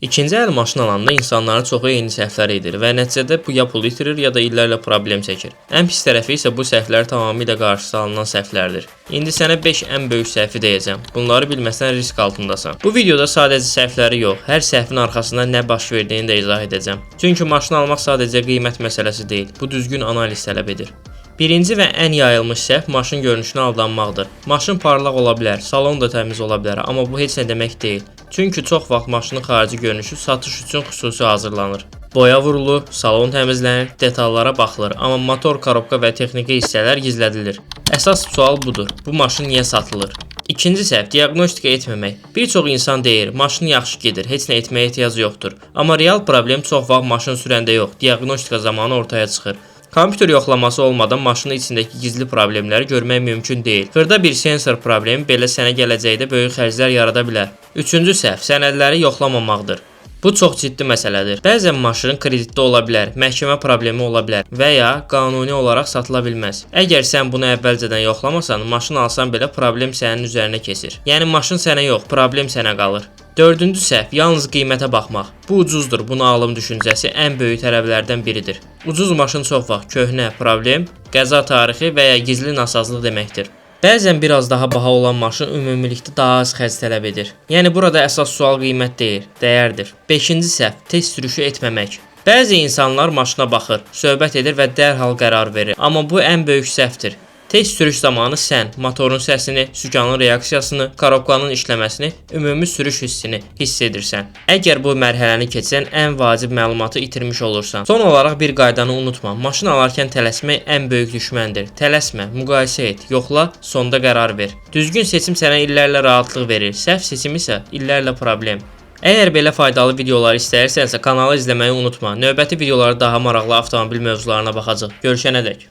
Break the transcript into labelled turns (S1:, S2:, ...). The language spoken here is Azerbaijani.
S1: İkinci əl maşın alanda insanların çoxu eyni səhvləri edir və nəticədə bu ya pul itirir, ya da illərlə problem çəkir. Ən pis tərəfi isə bu səhvlər tamamilə qarşısı alınan səhvlərdir. İndi sənə 5 ən böyük səhvi deyəcəm. Bunları bilməsən risk altındasan. Bu videoda sadəcə səhvləri yox, hər səhvin arxasında nə baş verdiyini də izah edəcəm. Çünki maşın almaq sadəcə qiymət məsələsi deyil, bu düzgün analiz tələb edir. Birinci və ən yayılmış səhv maşın görünüşünə aldanmaqdır. Maşın parlaq ola bilər, salon da təmiz ola bilər, amma bu heç nə demək deyil. Çünki çox vaxt maşının xarici görünüşü satış üçün xüsusi hazırlanır. Boya vurulur, salon təmizlənir, detallara baxılır, amma motor, korobka və texniki hissələr gizlədilir. Əsas sual budur: bu maşın niyə satılır? İkinci səhv diaqnostika etməmək. Bir çox insan deyir, maşın yaxşı gedir, heç nə etməyə ehtiyac yoxdur. Amma real problem çox vaxt maşın sürəndə yox, diaqnostika zamanı ortaya çıxır. Kompüter yoxlaması olmadan maşının içindəki gizli problemləri görmək mümkün deyil. Xırda bir sensor problemi belə sənə gələcəkdə böyük xərclər yarada bilər. Üçüncü səhv sənədləri yoxlamamaqdır. Bu çox ciddi məsələdir. Bəzən maşının kreditdə ola bilər, məhkəmə problemi ola bilər və ya qanuni olaraq satıla bilməz. Əgər sən bunu əvvəlcədən yoxlamasan, maşın alsan belə problem sənin üzərinə keçir. Yəni maşın sənə yox, problem sənə qalır. Dördüncü səhv yalnız qiymətə baxmaq. Bu ucuzdur, bunu alım düşüncəsi ən böyük tələblərdən biridir. Ucuz maşın çox vaxt köhnə, problem, qəza tarixi və ya gizli nasazlıq deməkdir. Bəzən biraz daha baha olan maşın ümumilikdə daha az xərc tələb edir. Yəni burada əsas sual qiymət deyil, dəyərdir. 5-ci səhv test sürüşü etməmək. Bəzi insanlar maşına baxır, söhbət edir və dərhal qərar verir. Amma bu ən böyük səhvdir. Test sürüş zamanı sən motorun səsini, sükanın reaksiyasını, korobkanın işləməsini, ümumi sürüş hissini hiss edirsən. Əgər bu mərhələni keçsən, ən vacib məlumatı itirmiş olursan. Son olaraq bir qaydanı unutma. Maşın alarkən tələsmək ən böyük düşməndir. Tələsmə, müqayisə et, yoxla, sonda qərar ver. Düzgün seçim sənə illərlə rahatlıq verir. Səhv seçim isə illərlə problem. Əgər belə faydalı videolar istəyirsənsə kanalı izləməyi unutma. Növbəti videolarda daha maraqlı avtomobil mövzularına baxacağıq. Görüşənədək.